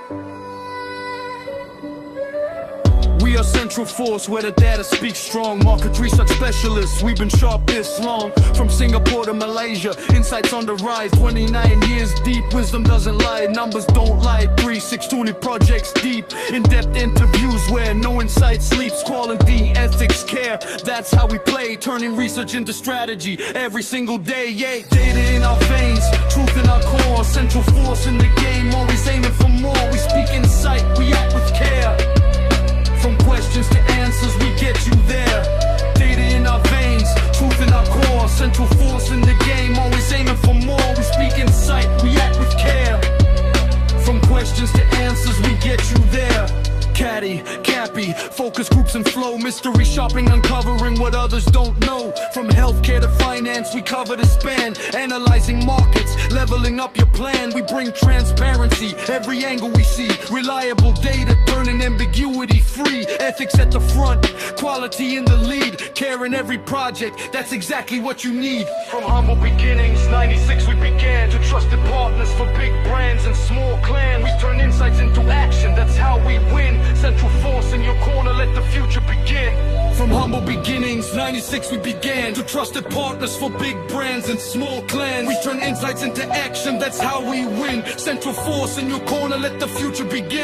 We are Central Force, where the data speaks strong. Market research specialists, we've been sharp this long. From Singapore to Malaysia, insights on the rise. 29 years deep, wisdom doesn't lie, numbers don't lie. 3,620 projects deep, in-depth interviews where no insight sleeps. Quality, ethics, care, that's how we play. Turning research into strategy every single day. Yeah, data in our veins, truth in our core. Central Force in the game, always aiming for more. We speak insight, we act with care. From questions to answers, we get you there. Data in our veins, truth in our core. Central Force in the game, always aiming for more. We speak insight, we act with care. From questions to answers, we get you there. Caddy, Cappy, focus groups and flow. Mystery shopping, uncovering what others don't know. From healthcare to finance, we cover the span. Analyzing markets, leveling up your plan. We bring transparency, every angle we see. Reliable data, turning ambiguity free. Ethics at the front, quality in the lead. Care in every project, that's exactly what you need. From humble beginnings, 96 we began. To trusted partners for big brands and small clans. We turn insights into action, that's how we win. Central Force in your corner, let the future begin. From humble beginnings, 96 we began. To trusted partners for big brands and small clans. We turn insights into action, that's how we win. Central Force in your corner, let the future begin.